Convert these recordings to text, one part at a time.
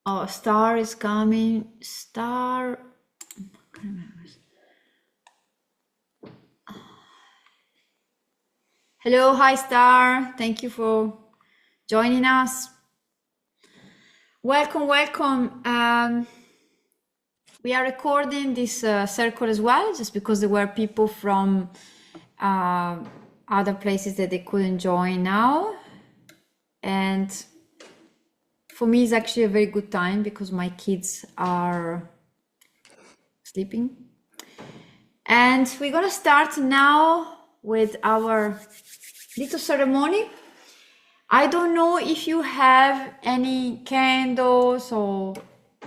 Oh, Star is coming. Star. I can't remember. Hello, hi Star. Thank you for joining us. Welcome, welcome. We are recording this circle as well, just because there were people from other places that they couldn't join now. And for me, it's actually a very good time because my kids are sleeping. And we're gonna start now with our little ceremony. I don't know if you have any candles or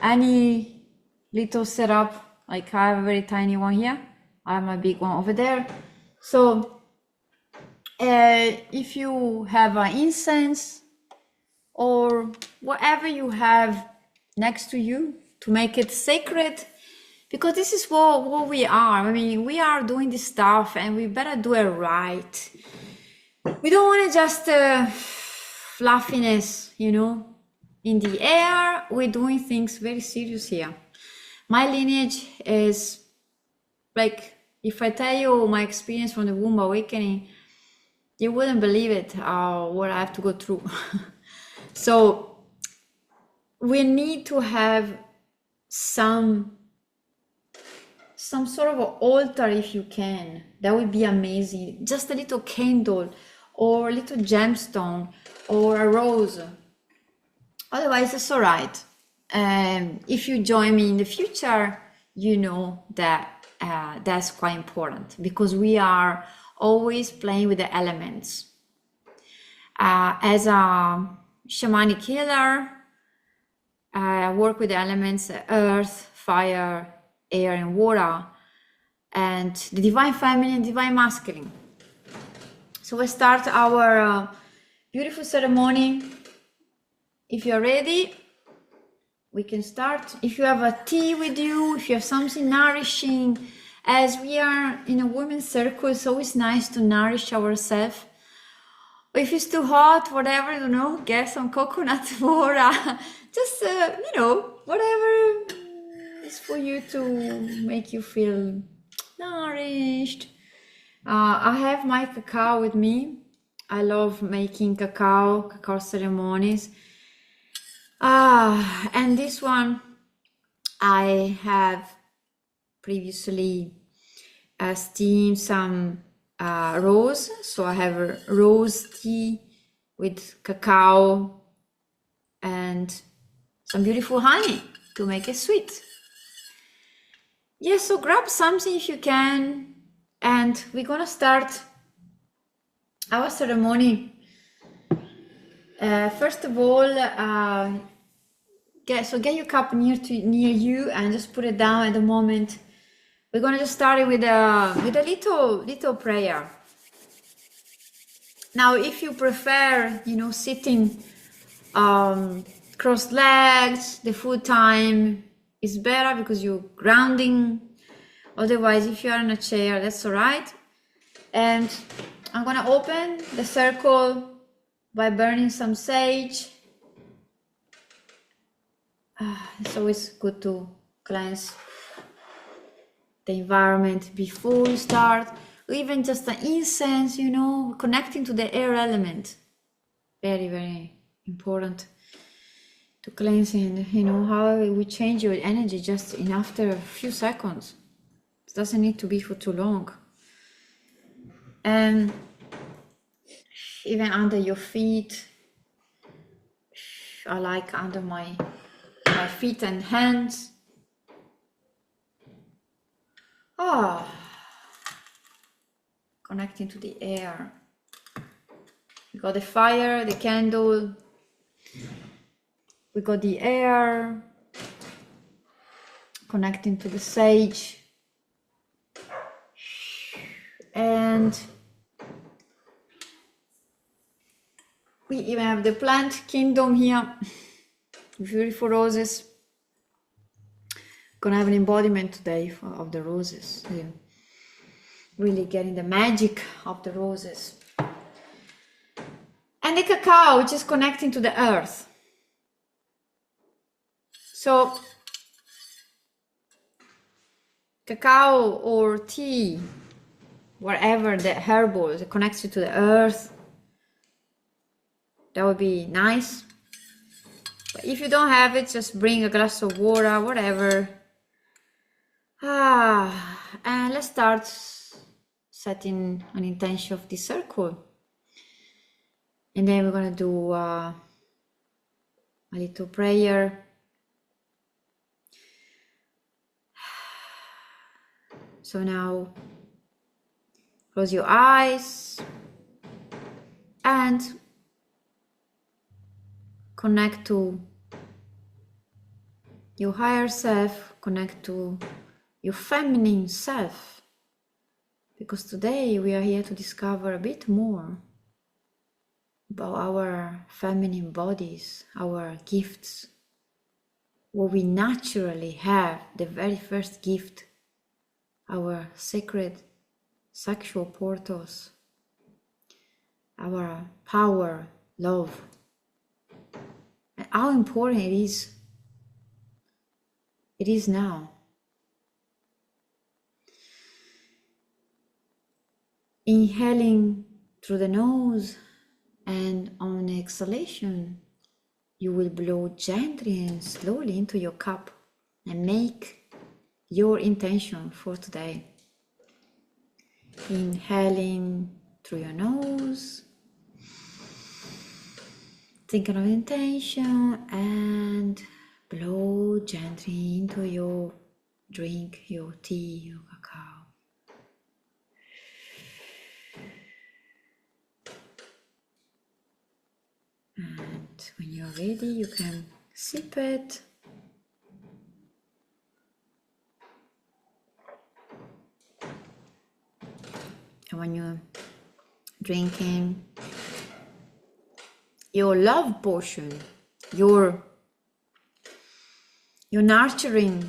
any little setup. Like I have a very tiny one here. I have my big one over there. So if you have an incense or whatever you have next to you to make it sacred, because this is what we are. I mean, we are doing this stuff and we better do it right. We don't want to just fluffiness, you know, in the air. We're doing things very serious here. My lineage is like, if I tell you my experience from the womb awakening, you wouldn't believe it, what I have to go through. So we need to have some sort of an altar if you can. That would be amazing. Just a little candle or a little gemstone or a rose. Otherwise, it's all right. If you join me in the future, you know that that's quite important because we are always playing with the elements. As a shamanic healer, I work with the elements earth, fire, air, and water, and the divine feminine and divine masculine. So we start our beautiful ceremony. If you're ready, we can start. If you have a tea with you, if you have something nourishing, as we are in a women's circle, it's always nice to nourish ourselves. If it's too hot, whatever, you know, get some coconut water. Just, you know, whatever is for you to make you feel nourished. I have my cacao with me. I love making cacao ceremonies. And this one I have previously steamed some rose. So I have a rose tea with cacao and some beautiful honey to make it sweet. Yes, so grab something if you can, and we're gonna start our ceremony. First of all, get your cup near you and just put it down at the moment. We're gonna just start it with a little prayer. Now, if you prefer, you know, sitting crossed legs, the full time is better because you're grounding. Otherwise, if you are in a chair, that's all right. And I'm gonna open the circle by burning some sage. It's always good to cleanse the environment before you start, or even just an incense, you know, connecting to the air element. Very, very important to cleanse, and you know how it will change your energy just in after a few seconds. It doesn't need to be for too long. And even under your feet, I like under my feet and hands. Connecting to the air. We got the fire, the candle. We got the air, connecting to the sage. And we even have the plant kingdom here. Beautiful roses. Gonna have an embodiment today of the roses. Yeah. Really getting the magic of the roses. And the cacao, which is connecting to the earth. So cacao or tea, whatever the herbal that connects you to the earth, that would be nice. But if you don't have it, just bring a glass of water, whatever. And let's start setting an intention of this circle. And then we're gonna do a little prayer. So now close your eyes and connect to your higher self, connect to your feminine self, because today we are here to discover a bit more about our feminine bodies, our gifts, what we naturally have, the very first gift, our sacred sexual portals, our power, love, and how important it is. It is now. Inhaling through the nose, and on exhalation, you will blow gently and slowly into your cup and make your intention for today. Inhaling through your nose, thinking of intention, and blow gently into your drink, your tea, your cacao. And when you're ready, you can sip it. And when you're drinking your love potion, your nurturing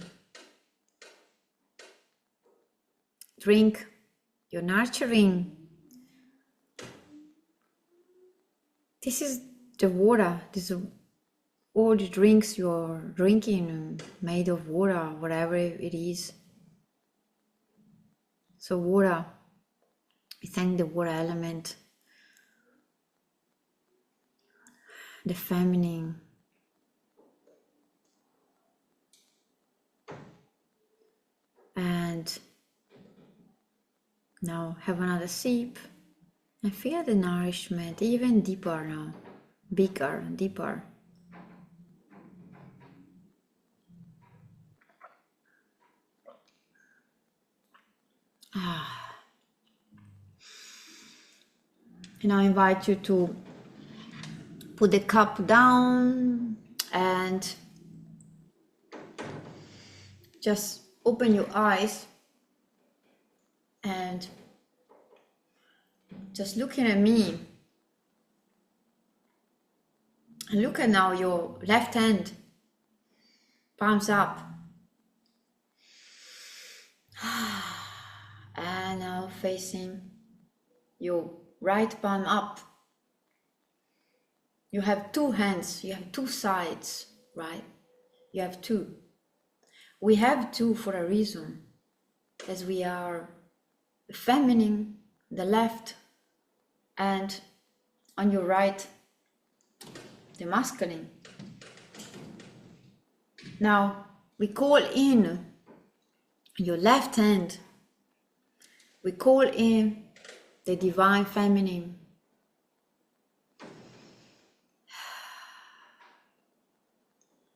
drink, your nurturing, this is the water, this is all the drinks you're drinking made of water, whatever it is. So water, we thank the water element, the feminine. And now have another sip and feel the nourishment even deeper now, bigger, deeper. And I invite you to put the cup down and just open your eyes and just looking at me. And look at now your left hand, palms up. And now facing your right palm up. You have two hands, you have two sides, right? You have two. We have two for a reason, as we are feminine, the left, and on your right, the masculine. Now, we call in your left hand, we call in the divine feminine.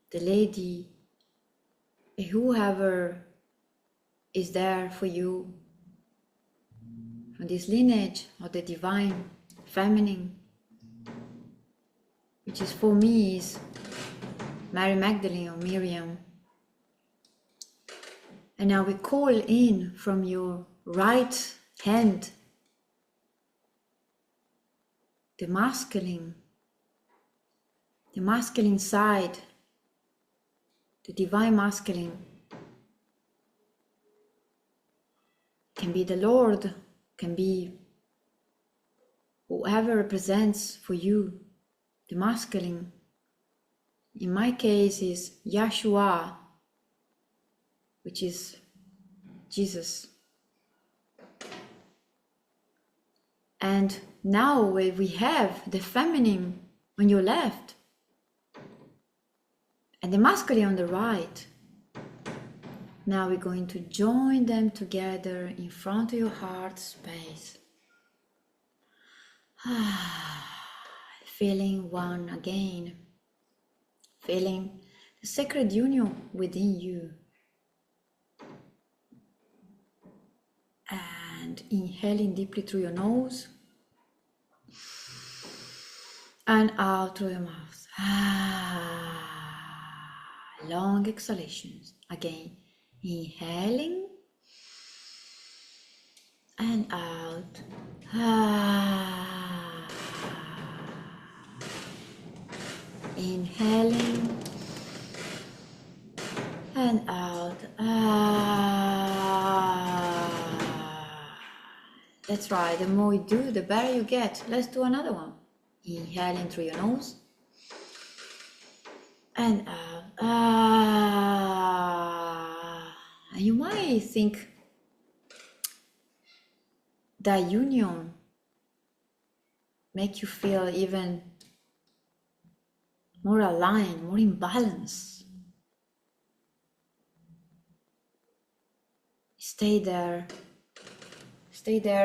The lady, whoever is there for you from this lineage of the divine feminine, which is for me is Mary Magdalene or Miriam. And now we call in from your right hand the masculine side, the divine masculine. Can be the Lord, can be whoever represents for you the masculine. In my case is Yeshua, which is Jesus. And now we have the feminine on your left and the masculine on the right. Now we're going to join them together in front of your heart space. Feeling one again. Feeling the sacred union within you. And inhaling deeply through your nose. And out through your mouth. Long exhalations. Again, inhaling and out. Inhaling and out. That's right, the more you do, the better you get. Let's do another one. Inhaling through your nose and out. And you might think that union make you feel even more aligned, more in balance. Stay there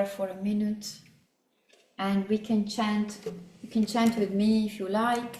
for a minute, and we can chant. You can chant with me if you like.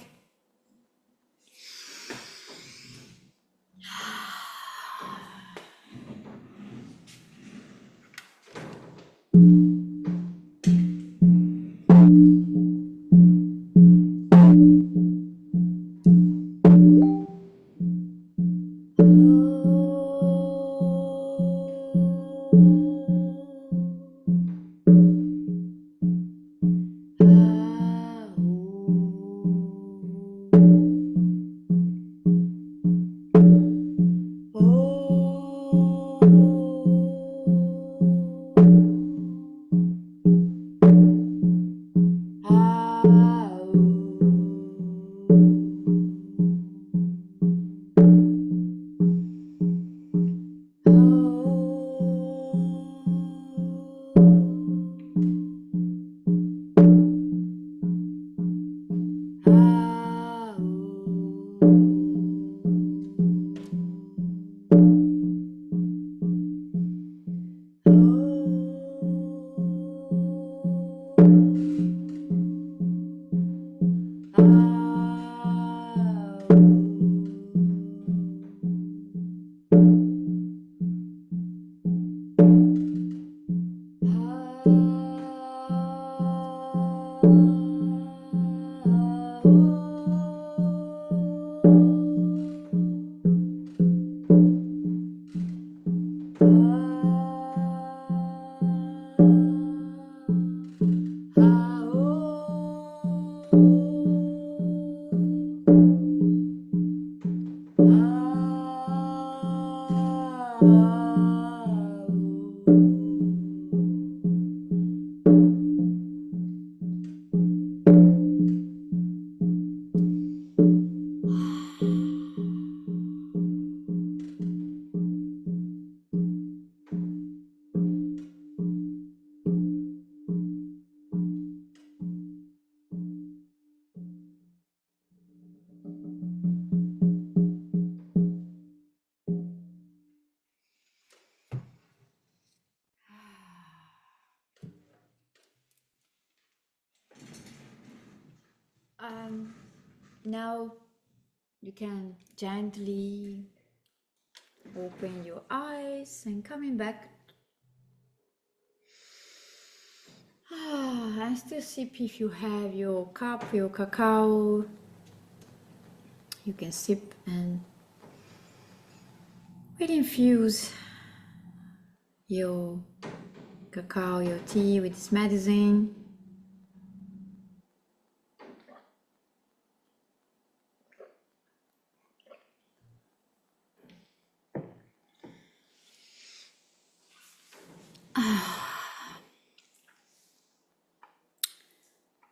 Now you can gently open your eyes and coming back. And still sip if you have your cup, your cacao. You can sip and we'll infuse your cacao, your tea with this medicine.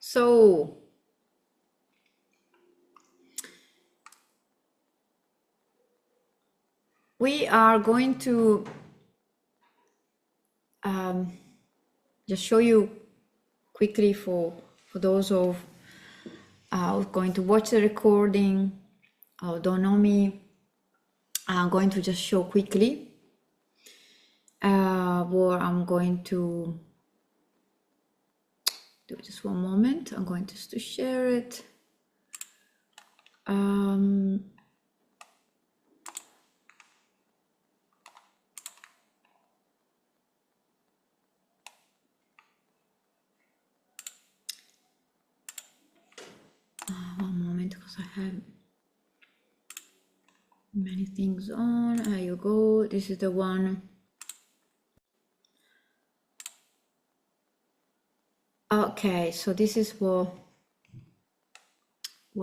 So we are going to just show you quickly for those of who are going to watch the recording or don't know me. I'm going to just show quickly what I'm going to do. Just one moment. I'm going just to share it. One moment, because I have many things on. There you go. This is the one. Okay, so this is what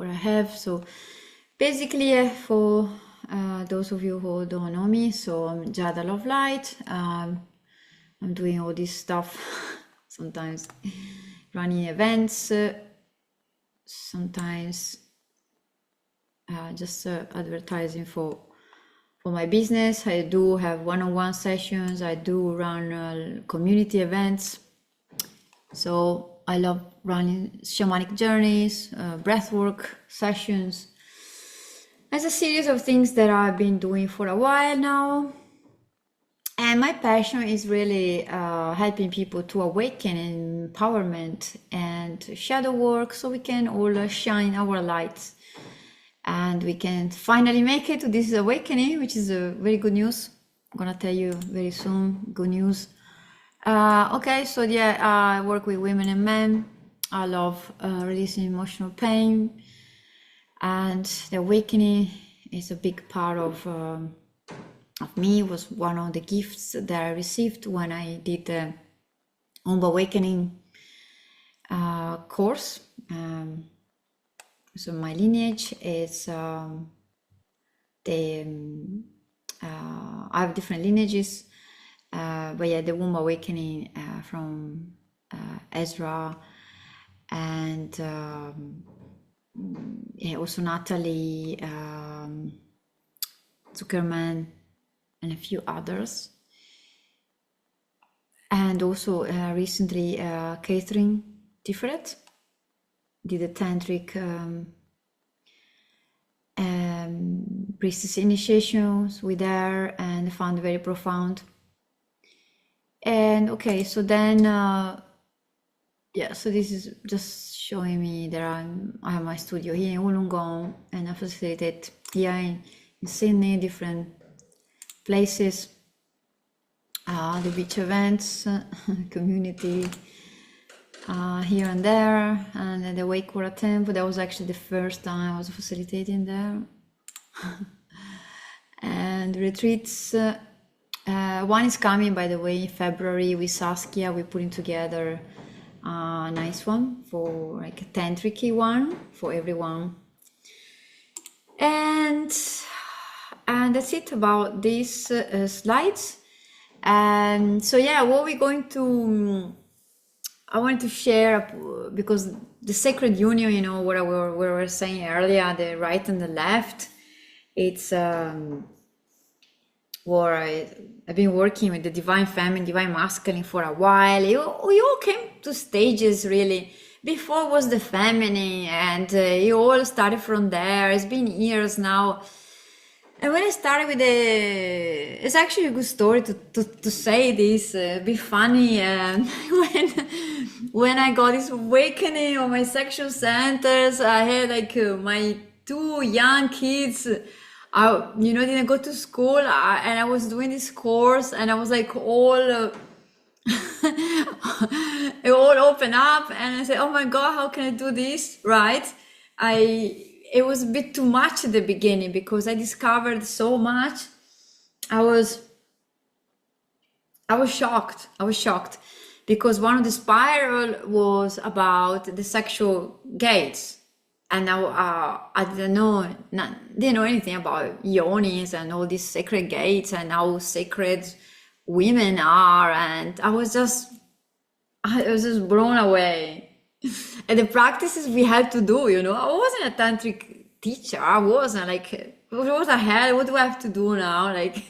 I have. So basically, for those of you who don't know me, so I'm Giada Lovelight. I'm doing all this stuff, sometimes running events, sometimes just advertising for my business. I do have one-on-one sessions. I do run community events. So I love running shamanic journeys, breathwork sessions. It's a series of things that I've been doing for a while now. And my passion is really helping people to awaken in empowerment and shadow work, so we can all shine our lights and we can finally make it to this awakening, which is a very good news. I'm gonna tell you very soon, good news. Okay, so yeah, I work with women and men. I love releasing emotional pain, and the awakening is a big part of me. It was one of the gifts that I received when I did the Awakening course. So my lineage is I have different lineages, but yeah, the womb awakening from Ezra, and yeah, also Natalie, Zuckerman, and a few others. And also recently Catherine Tiferet did a tantric priestess initiations with her, and found very profound. And okay, so then yeah, so this is just showing me that I have my studio here in Wollongong, and I facilitate here in Sydney, different places, the beach events, community here and there, and then the 𝒂𝒂 temple. That was actually the first time I was facilitating there. And retreats. One is coming, by the way, in February with Saskia. We're putting together a nice one, for like a tantric one for everyone. And that's it about these slides. And so yeah, what we're going to I wanted to share, because the sacred union, you know, what we were saying earlier, the right and the left, it's where I've been working with the divine feminine, divine masculine for a while. We all came to stages really. Before was the feminine, and you all started from there. It's been years now. And when I started with it's actually a good story to say this, be funny. When I got this awakening of my sexual centers, I had like my two young kids. I, didn't go to school, and I was doing this course, and I was like all. It all opened up, and I said, "Oh my God, how can I do this?" Right? It was a bit too much at the beginning, because I discovered so much. I was shocked. I was shocked, because one of the spiral was about the sexual gates, and now I didn't know anything about yonis and all these sacred gates and how sacred women are, and I was just blown away. And the practices we had to do, I wasn't a tantric teacher. I wasn't like, what the hell? What do I have to do now? Like,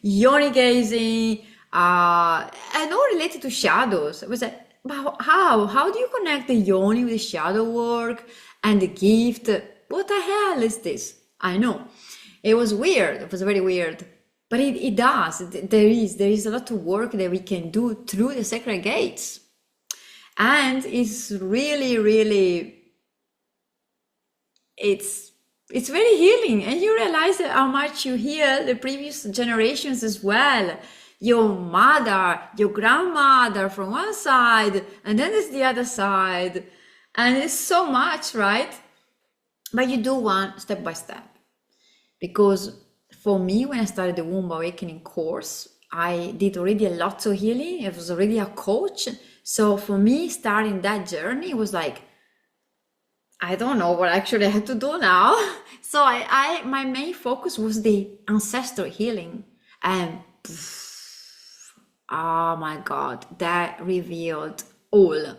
yoni gazing, and all related to shadows. I was like, but how? How do you connect the yoni with the shadow work and the gift? What the hell is this? I know. It was weird. It was very weird. But it does. There is a lot of work that we can do through the sacred gates. And it's really, really, it's very healing. And you realize how much you heal the previous generations as well. Your mother, your grandmother from one side, and then there's the other side. And it's so much, right? But you do one step by step. Because for me, when I started the Womb Awakening course, I did already a lot of healing. I was already a coach. So for me, starting that journey was like, I don't know what actually I had to do now. So my main focus was the ancestral healing. And oh my God, that revealed all.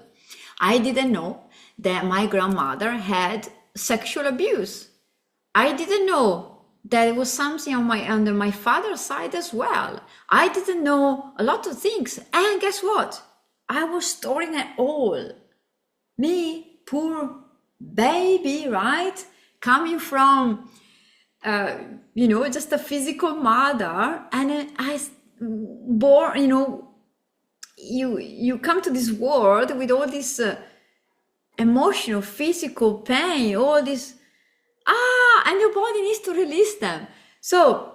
I didn't know that my grandmother had sexual abuse. I didn't know that it was something under my father's side as well. I didn't know a lot of things. And guess what? I was storing it all. Me, poor baby, right? Coming from, just a physical mother. And I born, you come to this world with all this emotional, physical pain, all this, and your body needs to release them. So,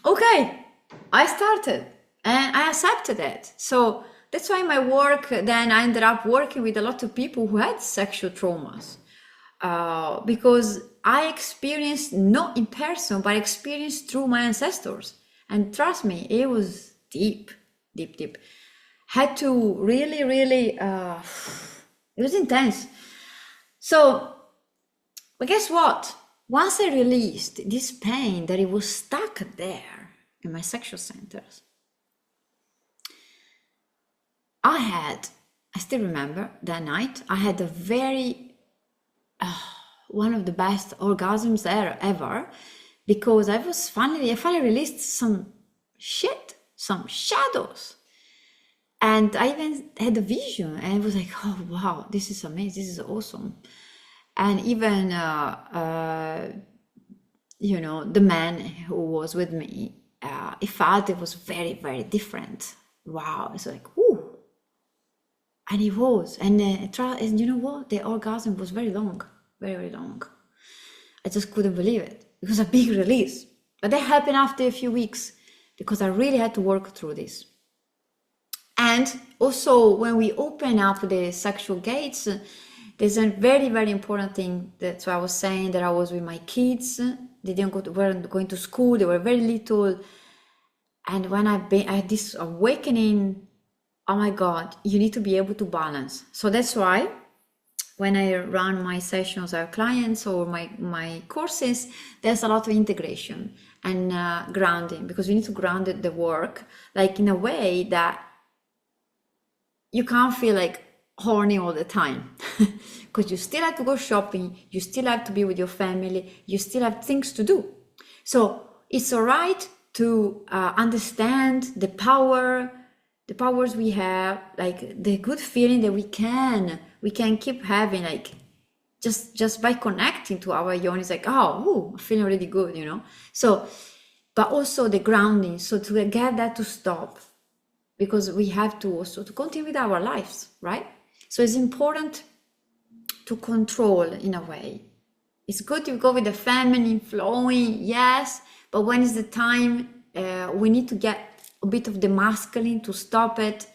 okay, I started and I accepted it. So that's why my work, then I ended up working with a lot of people who had sexual traumas, because I experienced, not in person, but I experienced through my ancestors. And trust me, it was deep, deep, deep. Had to really, really, it was intense. So, but guess what? Once I released this pain that it was stuck there in my sexual centers, I still remember that night, I had a very, one of the best orgasms ever, because I finally released some shit, some shadows. And I even had a vision and it was like, oh, wow, this is amazing, this is awesome. And even, the man who was with me, he felt it was very, very different. Wow, it's like, ooh. And it was. And you know what? The orgasm was very long, very, very long. I just couldn't believe it. It was a big release. But that happened after a few weeks because I really had to work through this. And also, when we open up the sexual gates, there's a very, very important thing. That's why I was saying that I was with my kids. They weren't going to school. They were very little. And when I had this awakening, oh my God, you need to be able to balance. So that's why when I run my sessions with clients or my courses, there's a lot of integration and grounding, because we need to ground the work like in a way that you can't feel like horny all the time, because you still have to go shopping, you still have to be with your family, you still have things to do. So it's all right to understand the powers we have, like the good feeling that we can keep having, like just by connecting to our yoni. It's like, I'm feeling really good, So, but also the grounding, so to get that to stop, because we have to also to continue with our lives, right? So it's important to control in a way. It's good to go with the feminine flowing, yes, but when is the time we need to get a bit of the masculine to stop it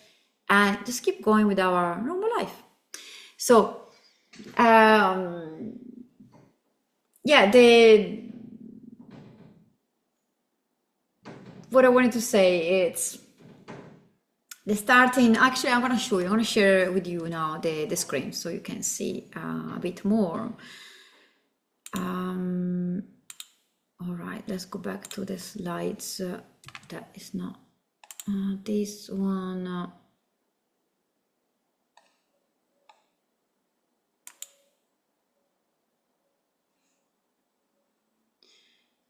and just keep going with our normal life. So, what I wanted to say, it's the starting. Actually, I'm going to share with you now the screen so you can see a bit more. All right, let's go back to the slides. That is not this one.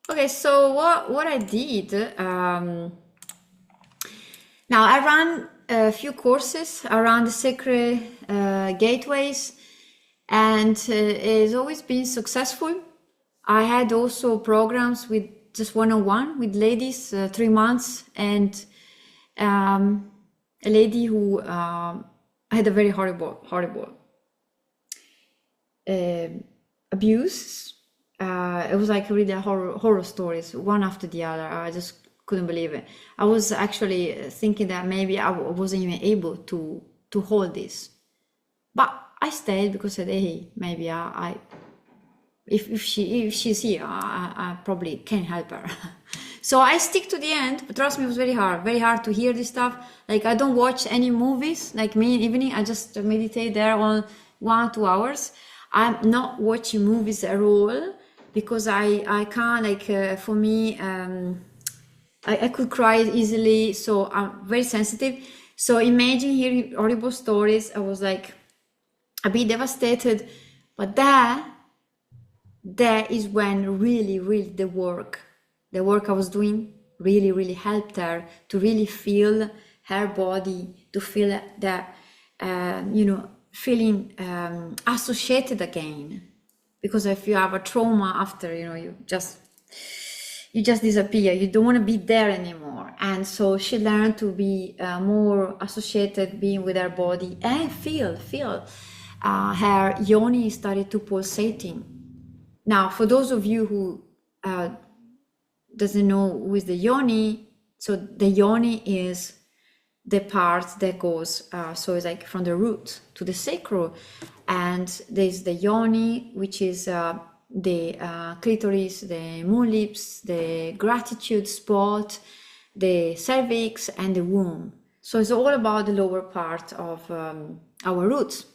Okay, so what I did, now I ran a few courses around the sacred gateways, and it's always been successful. I had also programs with just one-on-one with ladies, 3 months, and a lady who had a very horrible abuse. It was like really horror stories, one after the other. I just couldn't believe it. I was actually thinking that maybe I wasn't even able to hold this, but I stayed because I said, hey, maybe if she's here, I probably can help her. So I stick to the end, but trust me, it was very hard to hear this stuff. Like, I don't watch any movies, like me in evening, I just meditate there on 1-2 hours. I'm not watching movies at all, because I can't, like, for me, I could cry easily, so I'm very sensitive. So imagine hearing horrible stories, I was like a bit devastated. But that is when really the work I was doing really helped her to really feel her body, to feel that feeling associated again. Because if you have a trauma after, you just disappear, you don't want to be there anymore. And so she learned to be more associated, being with her body, and feel her yoni started to pulsating. Now, for those of you who doesn't know who is the yoni, so the yoni is the part that goes, so it's like from the root to the sacral, and there's the yoni, which is the clitoris, the moon lips, the gratitude spot, the cervix, and the womb. So it's all about the lower part of our roots.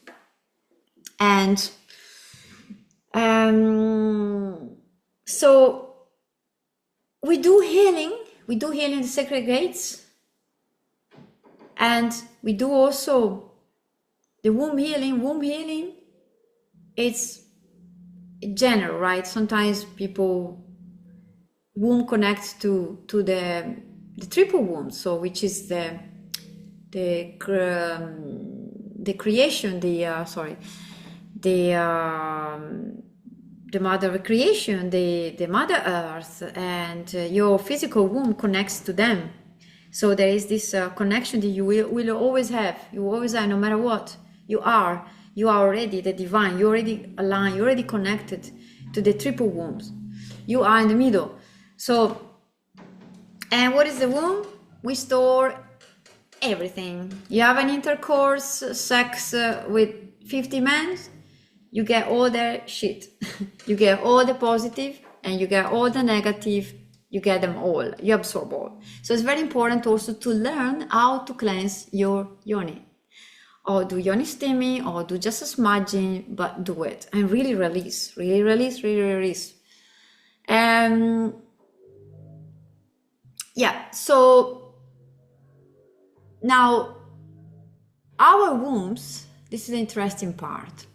And so we do healing the sacred gates, and we do also the womb healing. It's general, right? Sometimes people womb connects to the triple womb, so which is the creation, the mother of creation, the mother earth, and your physical womb connects to them. So there is this connection that you will always have. You always are, no matter what you are already the divine. You're already aligned. You're already connected to the triple wombs. You are in the middle. So, and what is the womb? We store everything. You have an intercourse, sex with 50 men, you get all their shit. You get all the positive and you get all the negative. You get them all. You absorb all. So it's very important also to learn how to cleanse your yoni. Or do yoni steaming, or do just a smudging, but do it and really release. Yeah, so now our wombs, this is the interesting part.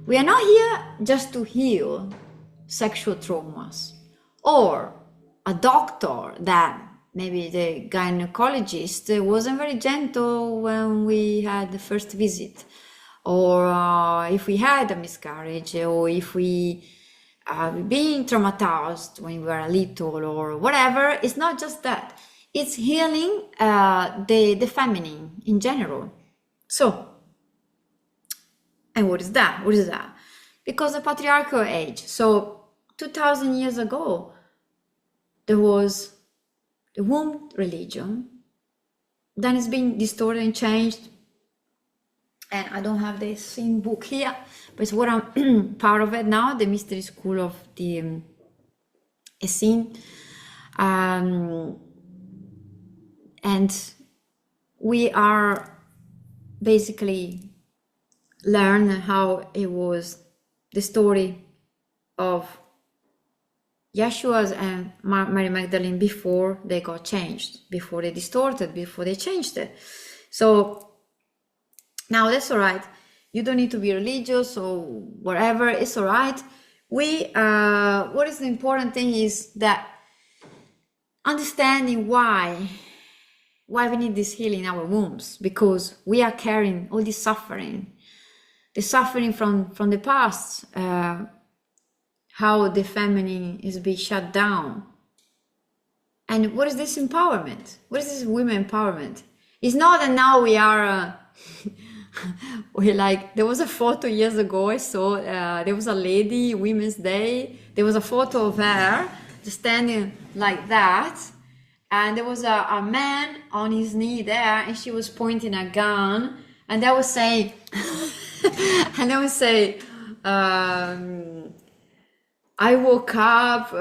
We are not here just to heal sexual traumas, or a doctor that maybe the gynecologist wasn't very gentle when we had the first visit, or if we had a miscarriage, or if we being traumatized when we were little, or whatever. It's not just that. It's healing the feminine in general. So, and what is that? Because the patriarchal age. So 2000 years ago, there was the womb religion. Then it's been distorted and changed. And I don't have the same book here, but it's what I'm part of it now, the mystery school of the Essene. And we are basically learn how it was the story of Yeshua's and Mary Magdalene before they got changed, before they distorted, before they changed it. So now that's all right. You don't need to be religious or whatever. It's all right. what is the important thing is that understanding why we need this healing in our wombs, because we are carrying all this suffering, the suffering from the past, how the feminine is being shut down. And what is this empowerment? What is this women empowerment? It's not that now we are we like, there was a photo years ago I saw, there was a lady, Women's Day, there was a photo of her just standing like that, and there was a man on his knee there, and she was pointing a gun, and they was saying and they would say, I woke up,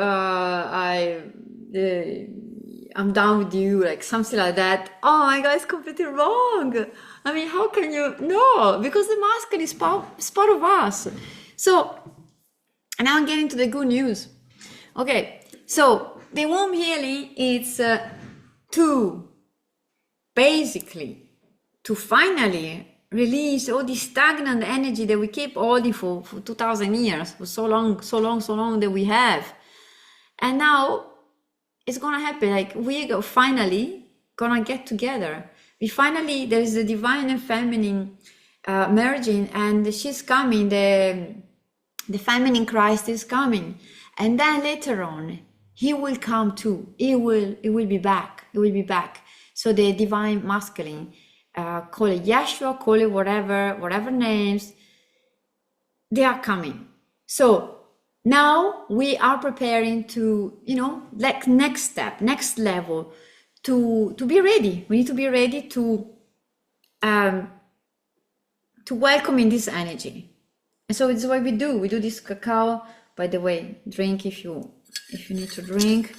I'm down with you, like something like that. Oh my God, it's completely wrong. I mean, how can you? No, because the masculine is part of us. So, and now I'm getting to the good news. Okay, so the womb healing is to basically, to finally release all this stagnant energy that we keep holding for 2000 years, for so long that we have. And now it's gonna happen, like we finally gonna get together. There is the divine and feminine merging, and she's coming, the feminine Christ is coming. And then later on, he will come too. He will be back. So the divine masculine, call it Yeshua, call it whatever names, they are coming. So now we are preparing to, like next step, next level, to be ready. We need to be ready to welcome in this energy. And so it's what we do. We do this cacao. By the way, drink if you need to drink.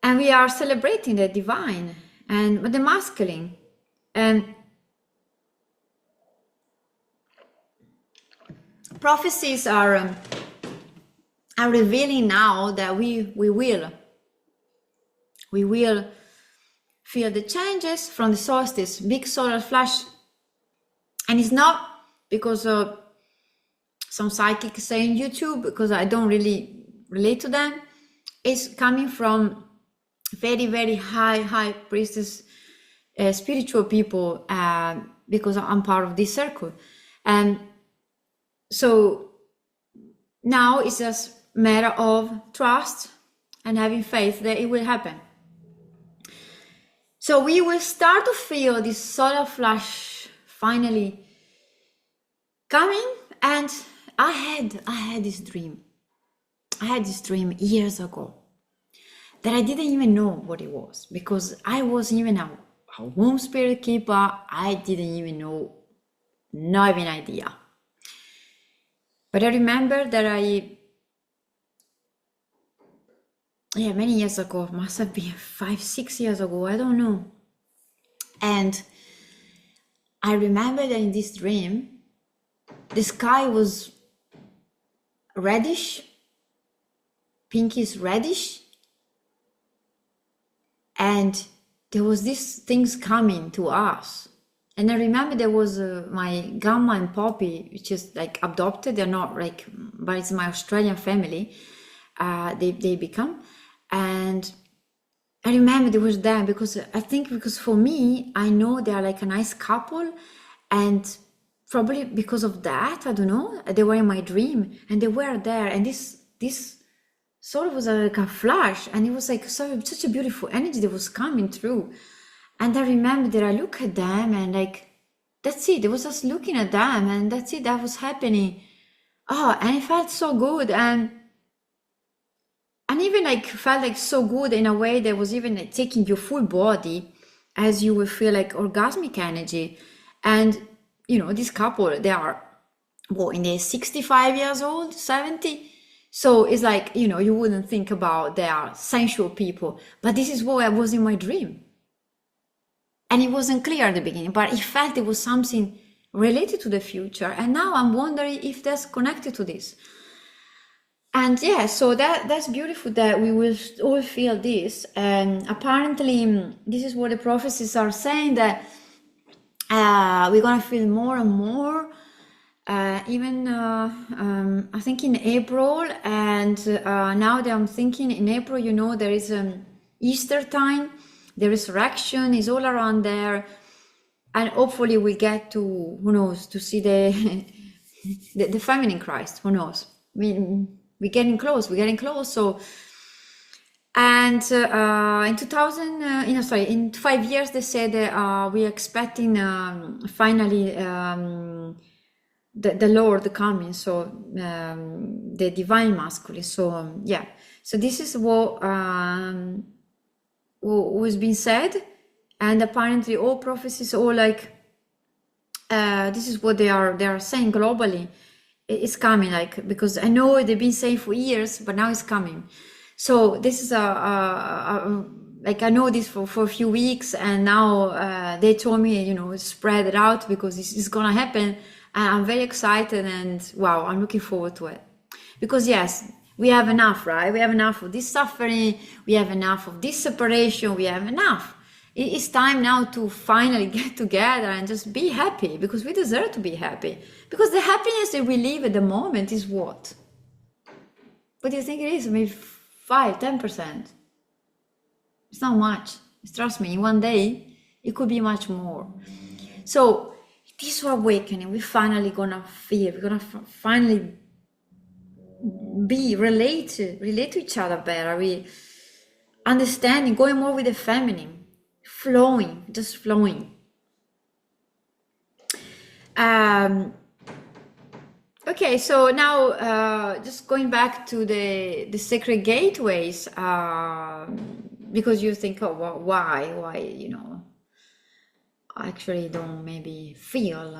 And we are celebrating the divine and the masculine. And prophecies are revealing now that we will feel the changes from the solstice, big solar flash. And it's not because of some psychic saying YouTube, because I don't really relate to them. It's coming from very, very high priestess, spiritual people, because I'm part of this circle. And so now it's just a matter of trust and having faith that it will happen. So we will start to feel this solar flash finally coming. And I had this dream. I had this dream years ago that I didn't even know what it was, because I wasn't even a womb spirit keeper. I didn't even know, not even idea. But I remember that many years ago, must have been 5-6 years ago, I don't know. And I remember that in this dream, the sky was reddish, pinkish reddish, and there was these things coming to us. And I remember there was my Gamma and Poppy, which is like adopted. They're not like, but it's my Australian family. They become, and I remember there was them, because for me, I know they are like a nice couple, and probably because of that, I don't know, they were in my dream and they were there, and this sort of was like a flash, and it was like such a beautiful energy that was coming through. And I remember that I look at them and like, that's it. I was just looking at them and that's it. That was happening. Oh, and it felt so good. And even like felt like so good in a way that was even like taking your full body, as you will feel like orgasmic energy. And, this couple, they are, in their 65 years old, 70. So it's like, you wouldn't think about they are sensual people. But this is what I was in my dream. And it wasn't clear at the beginning, but it felt it was something related to the future. And now I'm wondering if that's connected to this. And yeah, so that's beautiful that we will all feel this. And apparently, this is what the prophecies are saying, that we're going to feel more and more Even I think in April, and now that I'm thinking in April, you know, there is Easter time, the resurrection is all around there, and hopefully we get to, who knows, to see the the feminine Christ. Who knows? I mean, we're getting close. So, and in 2000, in 5 years, they said we're expecting finally the Lord coming. So the divine masculine. So yeah. So this is what was being said, and apparently all prophecies, all like this is what they are saying globally. It's coming, like, because I know they've been saying for years, but now it's coming. So this is like, I know this for a few weeks, and now they told me, you know, spread it out because this is gonna happen. And I'm very excited, and wow, I'm looking forward to it. Because yes, we have enough, right? We have enough of this suffering, we have enough of this separation, we have enough. It's time now to finally get together and just be happy, because we deserve to be happy. Because the happiness that we live at the moment is what? What do you think it is? Maybe 5-10%. It's not much. Trust me, in one day, it could be much more. So this awakening, we're finally gonna feel, we're gonna finally relate to each other better. We understanding, going more with the feminine, flowing, just flowing. Okay, so now just going back to the sacred gateways, because you think, oh, well, why, you know, I actually don't maybe feel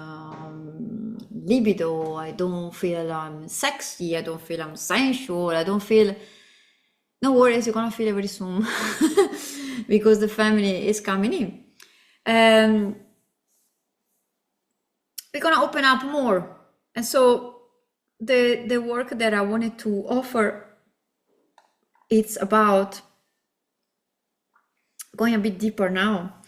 libido, I don't feel sexy, I don't feel I'm sensual, I don't feel... No worries, you're gonna feel it very soon because the family is coming in. We're gonna open up more, and so the work that I wanted to offer, it's about going a bit deeper now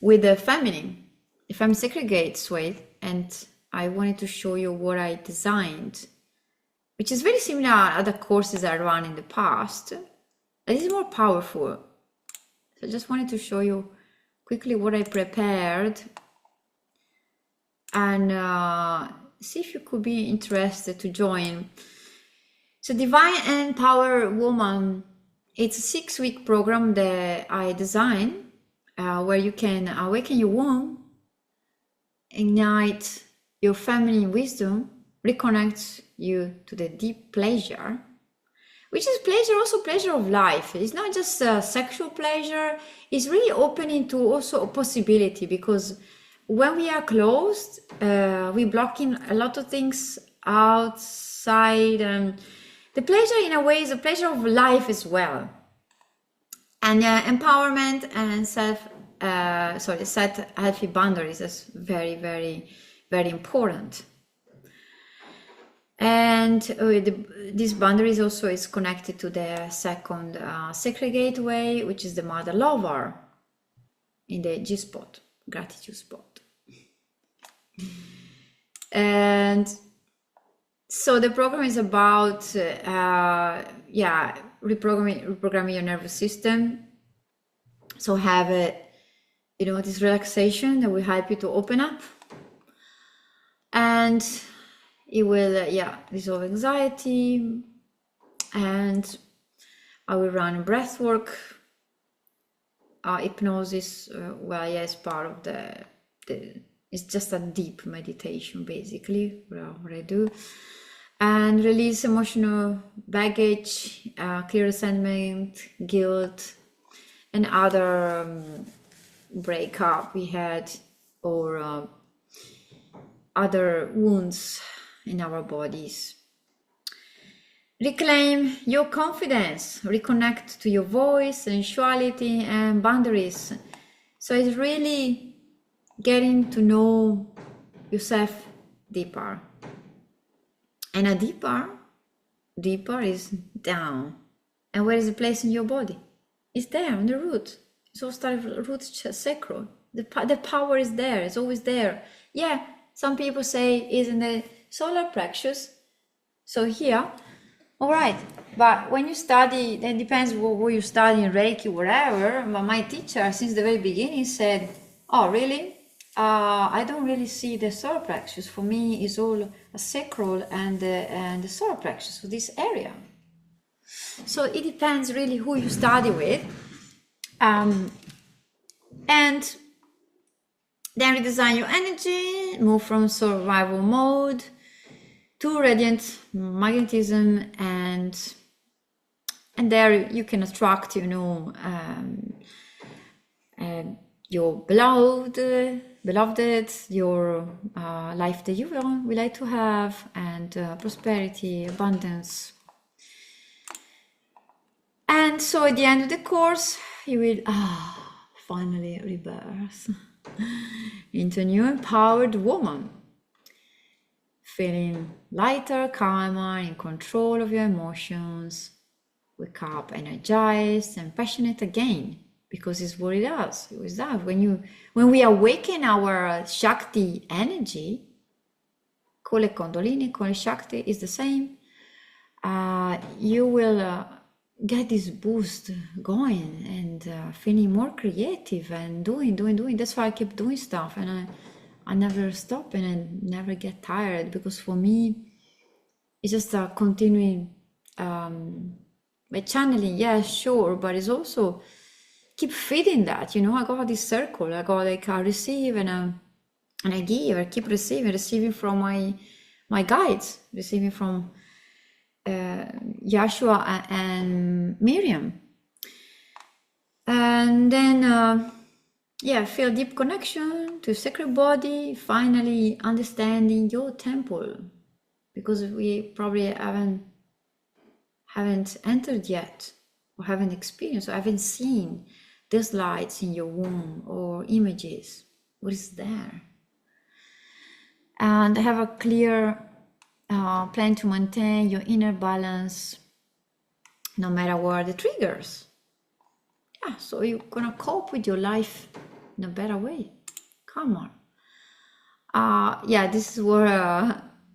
with the feminine, if I'm sacred gateway, and I wanted to show you what I designed, which is very similar to other courses I ran in the past. This is more powerful. So I just wanted to show you quickly what I prepared, and see if you could be interested to join. So Divine Empower Woman, it's a 6-week program that I designed where you can awaken your womb, ignite your feminine wisdom, reconnect you to the deep pleasure, which is pleasure, also pleasure of life. It's not just sexual pleasure, it's really opening to also a possibility, because when we are closed, we're blocking a lot of things outside, and the pleasure in a way is a pleasure of life as well. And empowerment and set healthy boundaries is very, very, very important. And this boundaries also is connected to the second sacred gateway, which is the mother lover in the G spot, gratitude spot. And so the program is about reprogramming your nervous system. So have this relaxation that will help you to open up, and it will resolve anxiety. And I will run breath work, hypnosis. It's part of the it's just a deep meditation, basically, what I do. And release emotional baggage, clear resentment, guilt, and other breakup we had, or other wounds in our bodies. Reclaim your confidence, reconnect to your voice, sensuality, and boundaries. So it's really getting to know yourself deeper. And a deeper is down. And where is the place in your body? It's there on the root. It's all started root sacral. The power is there. It's always there. Yeah, some people say it's in the solar plexus. So here, all right, but when you study, that depends what you study in Reiki, whatever. But my teacher, since the very beginning, said, "Oh, really? I don't really see the solar plexus. For me, it's all a sacral and the solar plexus for this area." So it depends really who you study with, and then redesign your energy, move from survival mode to radiant magnetism, and there you can attract, you know, your beloved, your life that you would like to have, and prosperity, abundance. And so at the end of the course, you will finally rebirth into a new empowered woman, feeling lighter, calmer, in control of your emotions. Wake up energized and passionate again, because it's what it does. It was that when we awaken our Shakti energy, con le Kundalini, con le Shakti is the same, you will get this boost going and feeling more creative and doing. That's why I keep doing stuff, and I never stop, and I never get tired, because for me it's just a continuing channeling, yeah, sure, but it's also keep feeding that, you know. I got this circle, I got like I receive and I give, I keep receiving from my guides, receiving from Yeshua and Miriam, and then feel deep connection to sacred body, finally understanding your temple, because we probably haven't entered yet, or haven't experienced, or haven't seen these lights in your womb or images. What is there? And have a clear plan to maintain your inner balance no matter what the triggers. Yeah, so you're gonna cope with your life in a better way. Come on. This is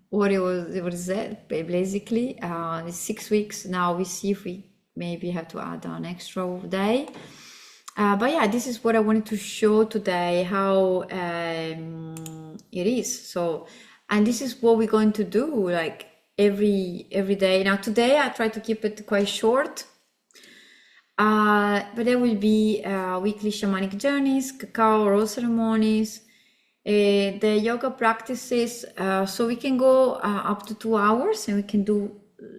what it said basically. It's 6 weeks now. We see if we maybe have to add an extra day. But yeah, this is what I wanted to show today, how it is. So, and this is what we're going to do, like every day. Now today I try to keep it quite short, but there will be weekly shamanic journeys, cacao, rose ceremonies, the yoga practices, so we can go up to 2 hours, and we can do,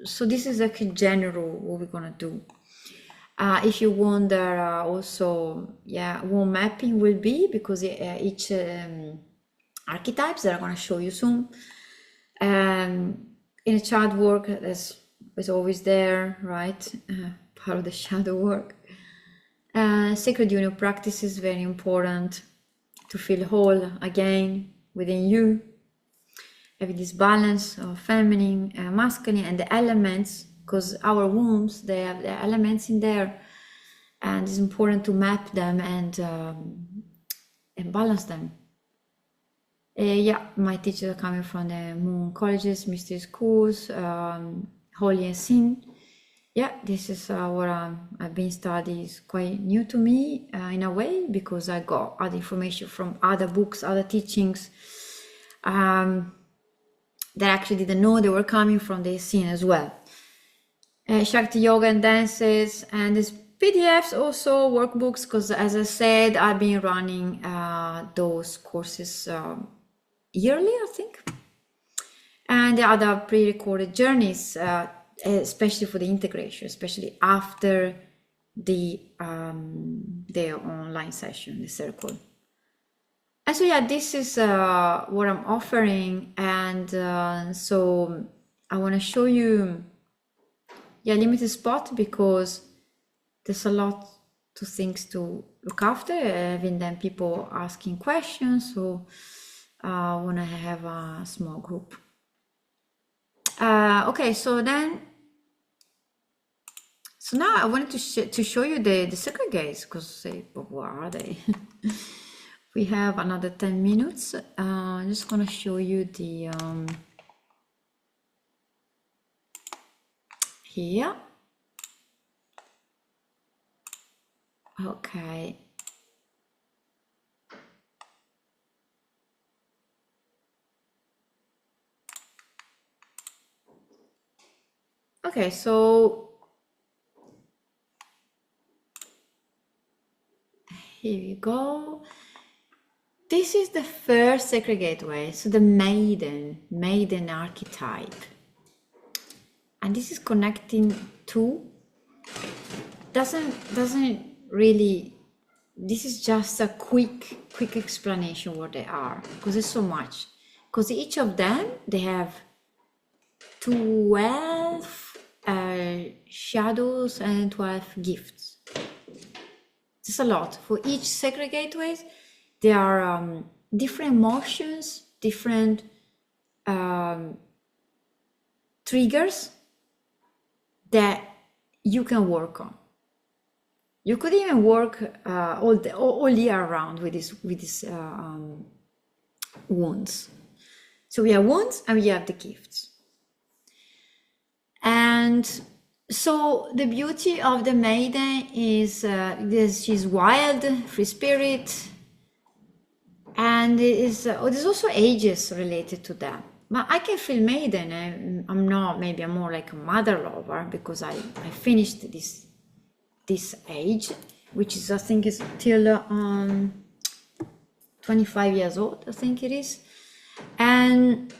so this is like a general what we're gonna do. If you wonder also, what mapping will be, because each archetypes that I'm going to show you soon. In a child work, is always there, right? Part of the shadow work. Sacred union practice is very important to feel whole again within you, having this balance of feminine, masculine, and the elements, because our wombs, they have the elements in there, and it's important to map them and balance them. My teachers are coming from the moon colleges, mystery schools, holy and sin. This is what I've been studying. Is quite new to me in a way, because I got other information from other books, other teachings that I actually didn't know they were coming from the scene as well. Shakti yoga and dances, and there's PDFs also, workbooks, because as I said, I've been running those courses yearly, I think, and the other pre-recorded journeys, especially for the integration, especially after the online session, the circle. And so this is what I'm offering, and so I want to show you limited spot, because there's a lot of things to look after, having then people asking questions, so I want to have a small group. Okay, so now I wanted to show you the sacred gates, because what are they? We have another 10 minutes. I'm just going to show you the here. Okay. Okay, so here we go. This is the first sacred gateway, so the maiden archetype. And this is connecting to, doesn't really, this is just a quick explanation what they are, because there's so much. Because each of them, they have 12 shadows and 12 gifts. It's a lot. For each sacred gateways, there are different emotions, different triggers that you can work on. You could even work all year round with these wounds. So we have wounds and we have the gifts. And so the beauty of the maiden is she's wild, free spirit, and there's also ages related to that. But I can feel maiden. I'm not. Maybe I'm more like a mother lover because I finished this age, which is, I think, is till 25 years old. I think it is, and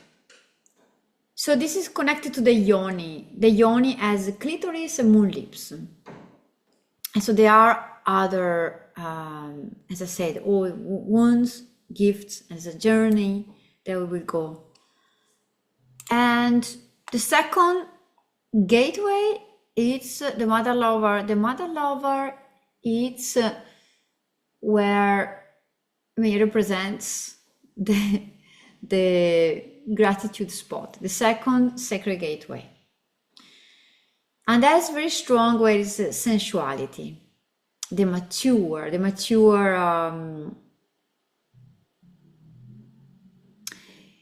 so this is connected to the yoni. The yoni has clitoris and moon lips, and so there are other, as I said, all wounds, gifts, as a journey that we will go. And the second gateway, it's the mother lover. The mother lover, it's where, I mean, it represents the gratitude spot, the second sacred gateway. And that's very strong where it's sensuality, the mature,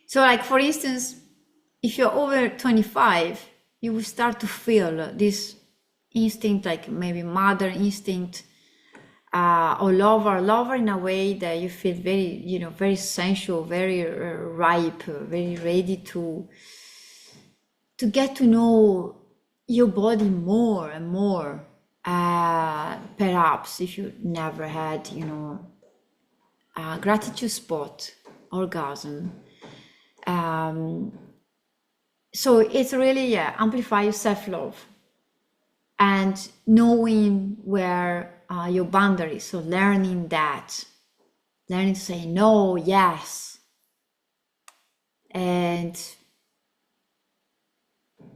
so like, for instance, if you're over 25, you will start to feel this instinct, like maybe mother instinct, or lover in a way that you feel very, very sensual, very ripe, very ready to get to know your body more and more. Perhaps if you never had, a gratitude spot, orgasm. So it's really, amplify your self-love and knowing where your boundaries. So learning to say no, yes. And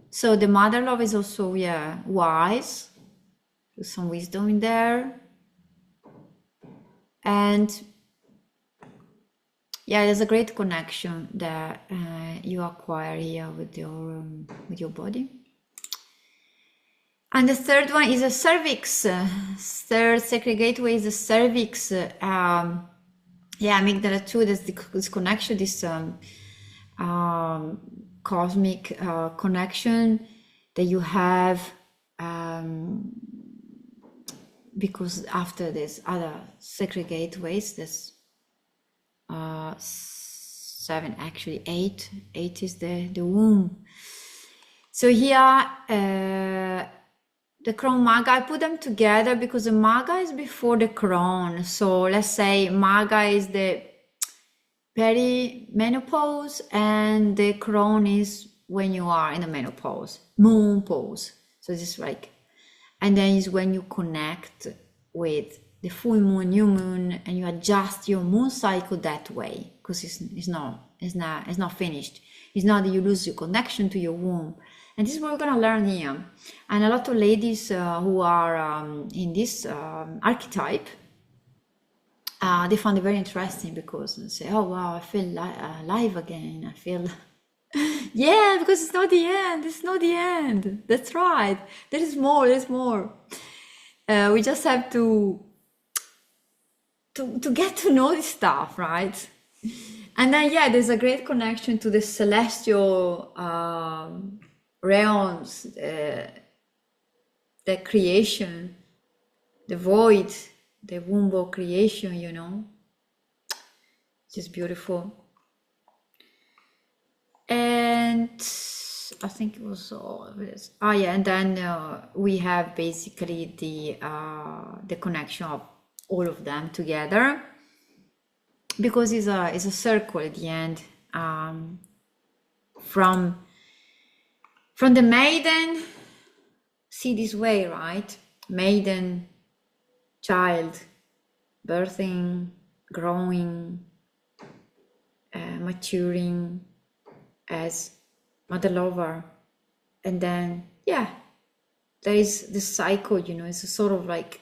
so the mother love is also, wise. There's some wisdom in there. And there's a great connection that you acquire here with your body. And the third one is a cervix. Third sacred gateway is the cervix. Amygdala too. There's this connection, this cosmic connection that you have, because after this other sacred gateways, there's 7, actually 8. 8 is the womb. So here, the crown maga, I put them together because the maga is before the crown. So let's say maga is the perimenopause and the crown is when you are in the menopause, moon pose. So this is like, and then is when you connect with the full moon, new moon, and you adjust your moon cycle that way, because it's not finished. It's not that you lose your connection to your womb. And this is what we're going to learn here. And a lot of ladies who are in this archetype, they found it very interesting because they say, oh wow, I feel alive again. I feel, because it's not the end. It's not the end. That's right. There's more. We just have to get to know this stuff, right? And then, there's a great connection to the celestial realms, the creation, the void, the womb of creation, you know. Just beautiful. And I think it was all of this. Oh yeah, and then we have basically the connection of all of them together, because it's a circle at the end. From the maiden, see this way, right? Maiden, child, birthing, growing, maturing as mother lover, and then yeah, there is this cycle, you know. It's a sort of like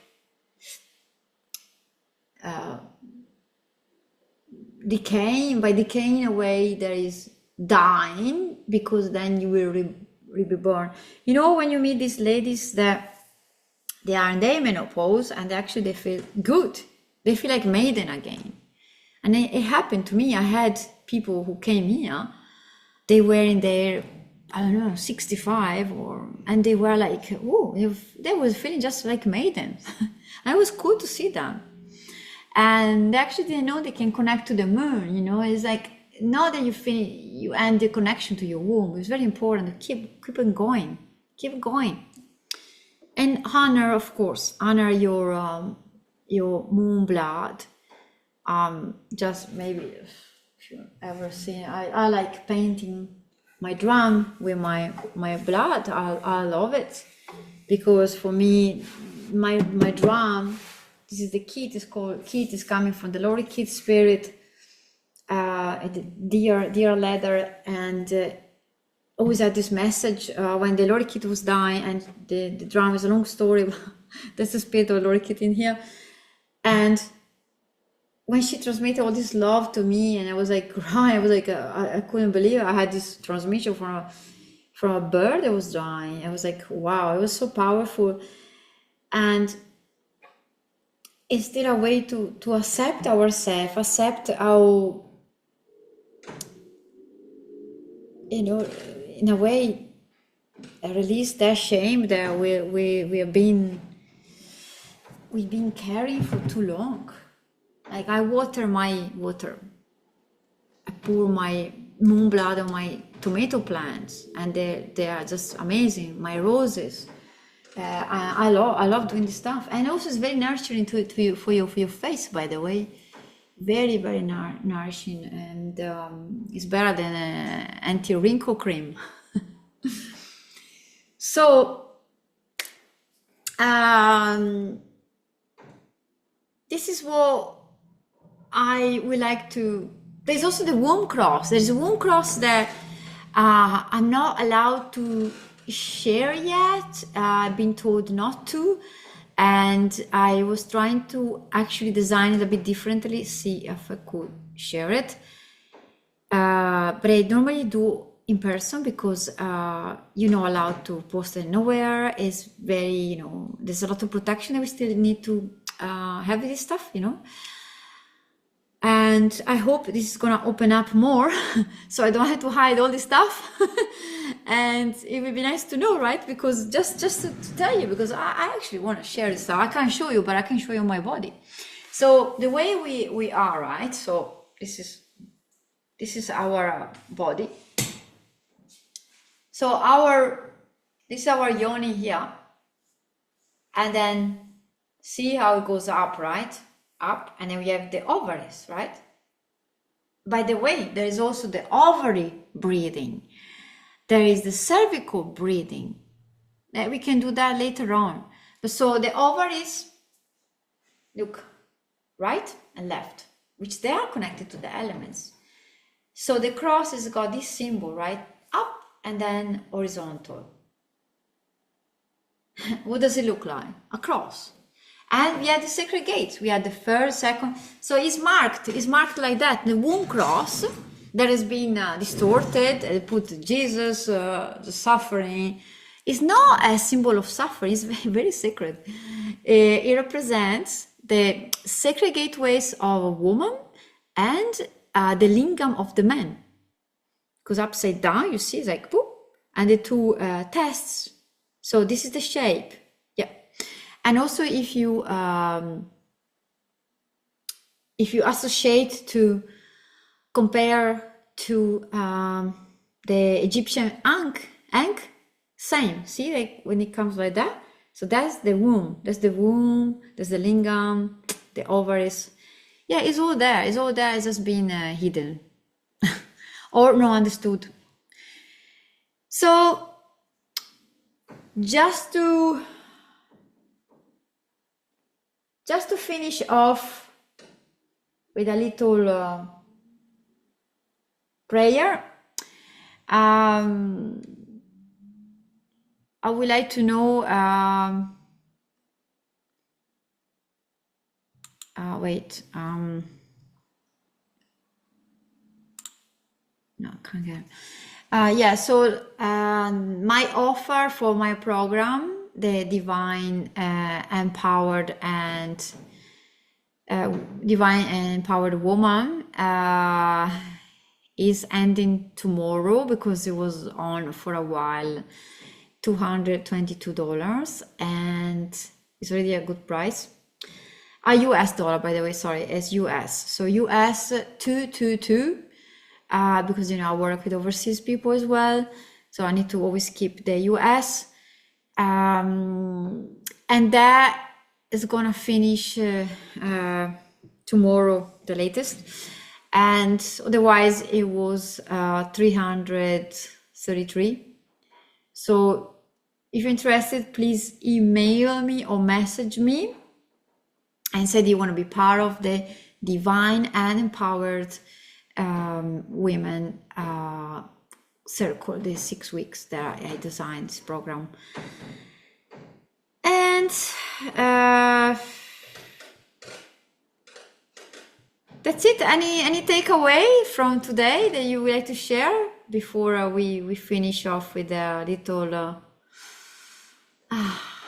decaying. By decaying away, there is dying, because then you will be born. You know, when you meet these ladies that they are in their menopause, and actually they feel good, they feel like maiden again. And it happened to me. I had people who came here, they were in their, I don't know, 65, and they were like, oh, they was feeling just like maidens. And it was cool to see them. And actually they know they can connect to the moon, you know. It's like, now that you end the connection to your womb, it's very important to keep on going, keep going. And honor, of course, honor your moon blood. Just maybe, if you've ever seen, I like painting my drum with my blood. I love it, because for me, my drum, this is the kit, is called kit, is coming from the Lord Kit spirit, dear leather, and always had this message when the Lord Kit was dying, and the drum is a long story. That's the spirit of Lord Kit in here. And when she transmitted all this love to me, and I was like crying, I was like, I couldn't believe it. I had this transmission from a bird that was dying. I was like, wow, it was so powerful. And it's still a way to accept ourselves, accept our, you know, in a way, release that shame that we've been carrying for too long. Like, I pour my moon blood on my tomato plants, and they are just amazing. My roses, I love doing this stuff, and also it's very nurturing for your face. By the way, very nourishing, and it's better than anti-wrinkle cream. So this is what I would like to. There's also the womb cross. There's a womb cross that I'm not allowed to share yet. I've been told not to, and I was trying to actually design it a bit differently, see if I could share it. But I normally do in person, because you're not allowed to post it nowhere. It's very, you know, there's a lot of protection that we still need to have this stuff, you know. And I hope this is gonna open up more, so I don't have to hide all this stuff. And it would be nice to know, right? Because just to tell you, because I actually want to share this stuff. I can't show you, but I can show you my body. So the way we are, right? So this is our body. So this is our yoni here, and then see how it goes up, right? Up, and then we have the ovaries, right? By the way, there is also the ovary breathing. There is the cervical breathing. We can do that later on. But so the ovaries, look, right and left, which they are connected to the elements. So the cross has got this symbol, right? Up and then horizontal. What does it look like? A cross. And we had the sacred gates. We had the first, second. So it's marked like that. The womb cross that has been distorted. They put Jesus, the suffering. It's not a symbol of suffering. It's very, very sacred. It represents the sacred gateways of a woman and the lingam of the man. Because upside down, you see, it's like, boop, and the two tests. So this is the shape. And also if you associate to compare to the Egyptian ankh, same. See, like when it comes like that. So that's the womb. That's the womb. There's the lingam, the ovaries. Yeah, it's all there. It's all there. It's just been hidden or not understood. So just to finish off with a little prayer, I would like to know, no, can't get. Yeah, so my offer for my program, the Divine Empowered and Divine and Empowered Woman, is ending tomorrow because it was on for a while, $222, and it's already a good price. US dollar, by the way, sorry, it's US. So US 222, because I work with overseas people as well, so I need to always keep the US. And that is gonna finish tomorrow, the latest. And otherwise it was 333. So if you're interested, please email me or message me and say you want to be part of the Divine and Empowered Women circle, the 6 weeks that I designed this program. And that's it. Any takeaway from today that you would like to share before we finish off with a little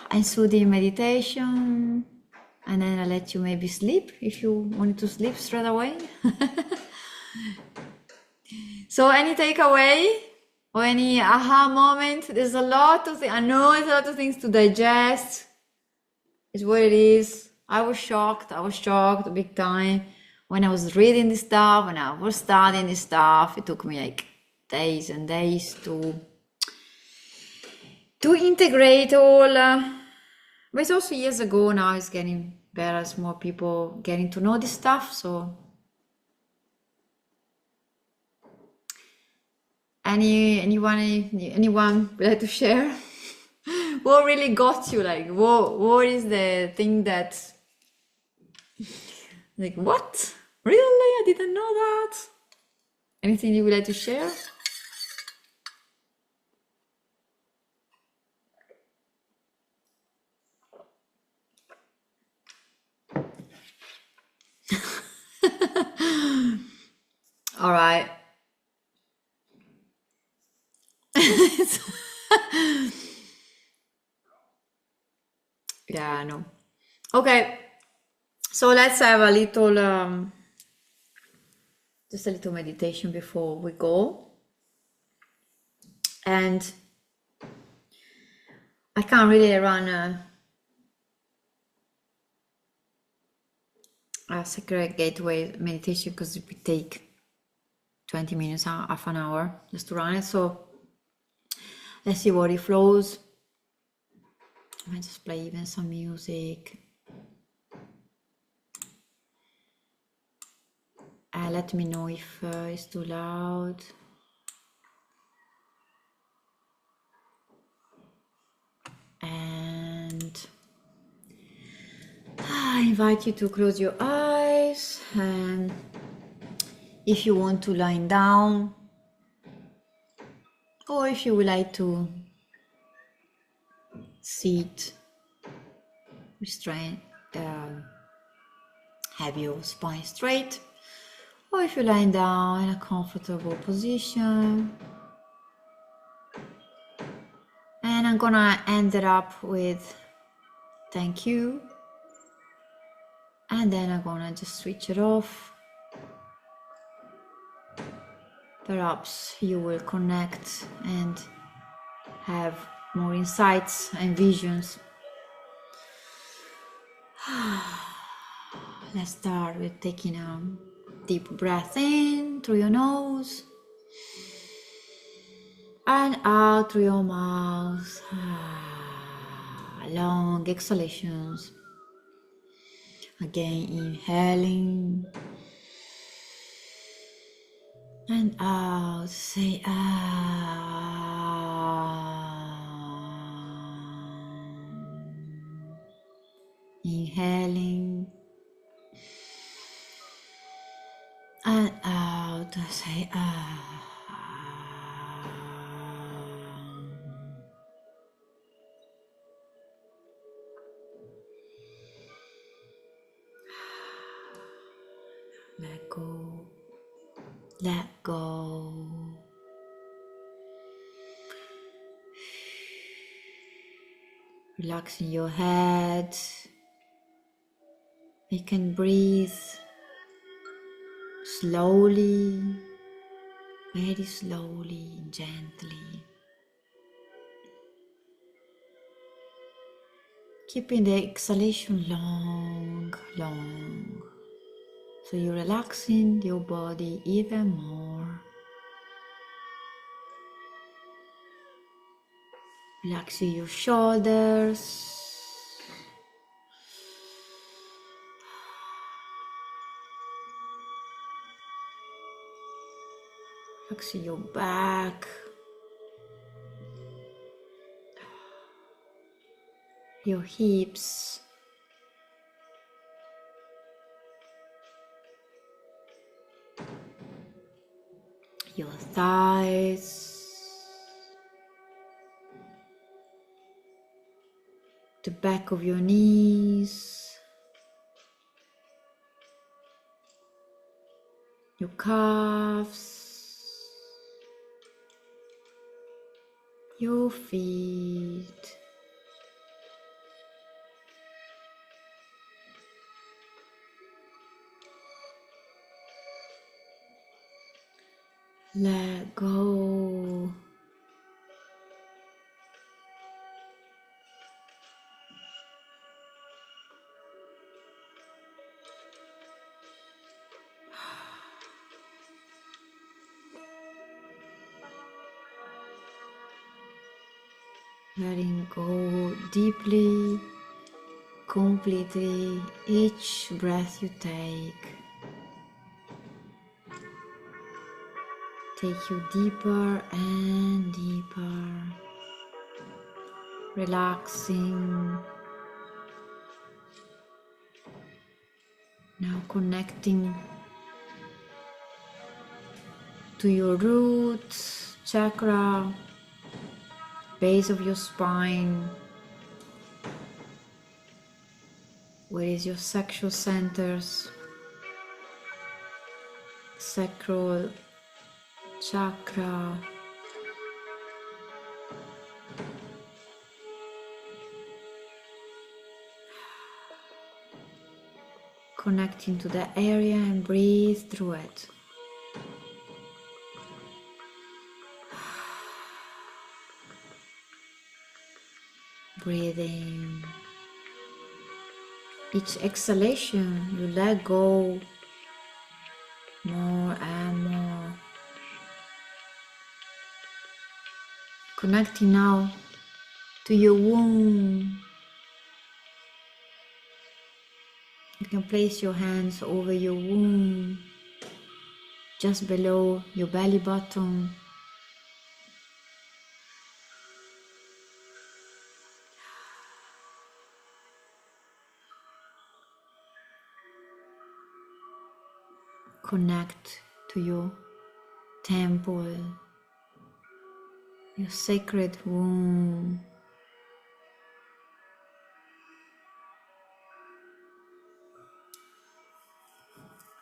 and soothing meditation, and then I'll let you maybe sleep if you wanted to sleep straight away. So any takeaway or any aha moment? There's a lot of things. I know it's a lot of things to digest. It's what it is. I was shocked big time when I was reading this stuff, when I was studying this stuff. It took me like days and days to integrate all. But it's also years ago now. It's getting better as more people getting to know this stuff. So anyone would like to share? What really got you? Like, what is the thing that, like, what? Really? I didn't know that. Anything you would like to share? All right. Yeah, I know. Okay, so let's have a little, just a little meditation before we go. And I can't really run a sacred gateway meditation because it would take 20 minutes, half an hour just to run it. So let's see what it flows. I might just play even some music. Let me know if it's too loud. And I invite you to close your eyes, and if you want to lie down, or if you would like to sit, have your spine straight, or if you're lying down in a comfortable position. And I'm gonna end it up with thank you, and then I'm gonna just switch it off. Perhaps you will connect and have more insights and visions. Let's start with taking a deep breath in through your nose and out through your mouth. Long exhalations. Again, inhaling and out. Say inhaling and out. Say let go. Let go. Relaxing your head. You can breathe slowly, very slowly, gently. Keeping the exhalation long, long. So you're relaxing your body even more. Relaxing your shoulders. Relaxing your back. Your hips. Your thighs. The back of your knees. Your calves. Your feet. Let go. Letting go deeply, completely, each breath you take. Take you deeper and deeper, relaxing. Now connecting to your root chakra, base of your spine, where is your sexual centers, sacral chakra, connecting to the area and breathe through it. Breathing. Each exhalation, you let go more and more. Connecting now to your womb. You can place your hands over your womb, just below your belly button. Connect to your temple, your sacred womb.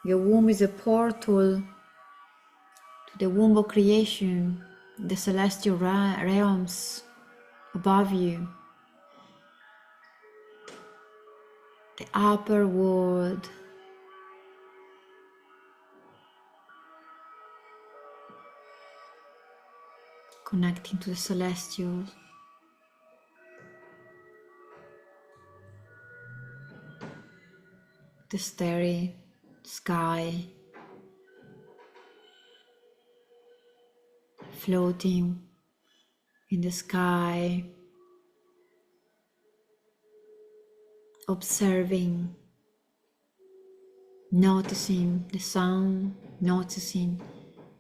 Your womb is a portal to the womb of creation, the celestial realms above you, the upper world. Connecting to the celestials. the starry sky, floating in the sky, observing, noticing the sun, noticing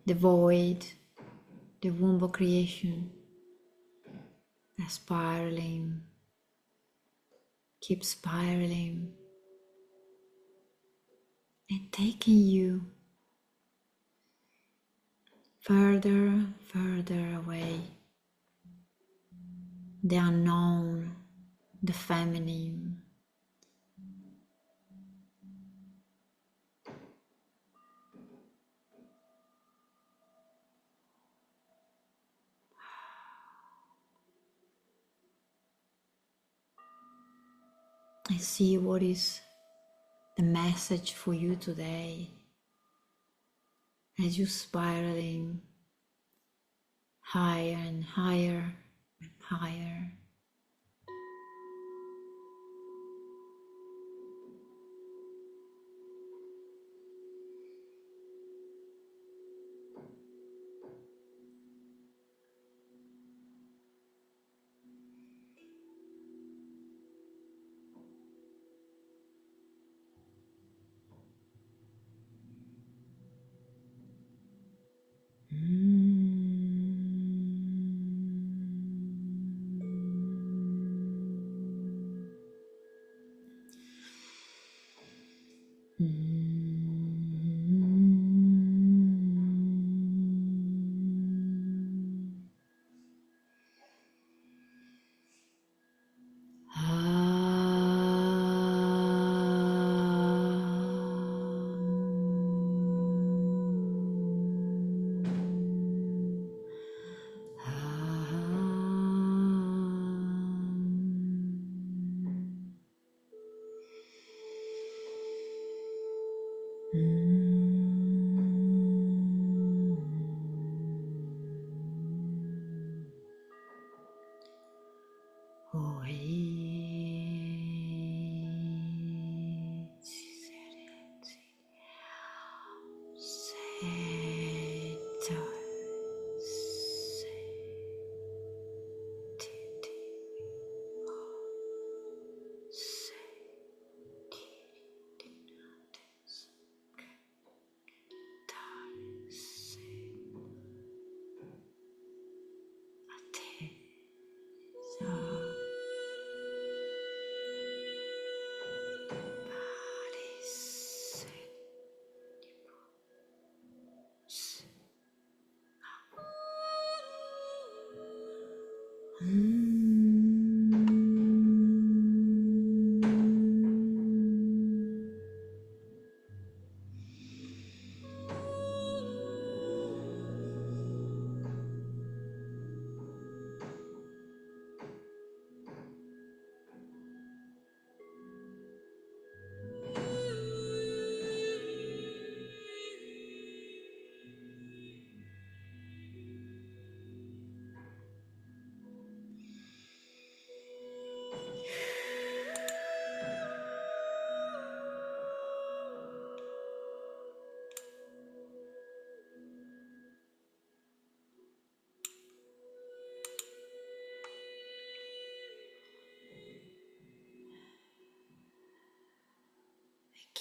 the void, the womb of creation, spiraling, keep spiraling, and taking you further, further away, the unknown, the feminine. And see what is the message for you today as you're spiraling higher and higher and higher.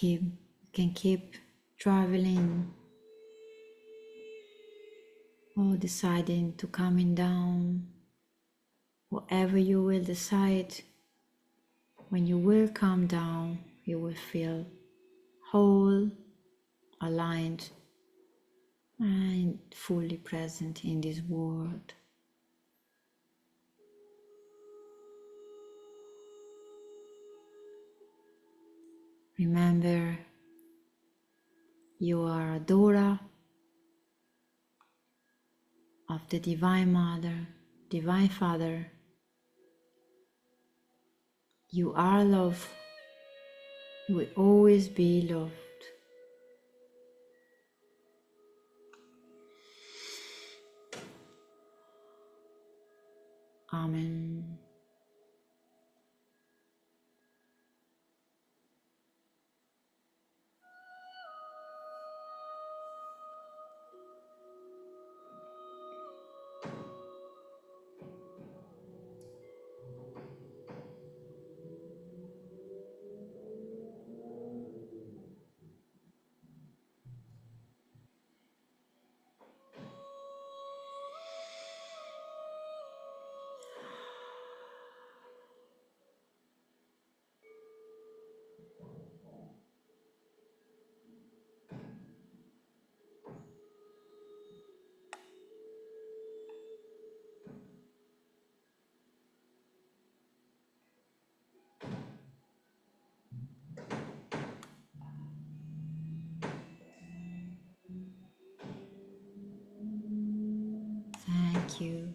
Can keep traveling or deciding to coming down. Whatever you will decide, when you will come down, you will feel whole, aligned, and fully present in this world. Remember, you are a daughter of the Divine Mother, Divine Father. You are loved. You will always be loved. Amen. you.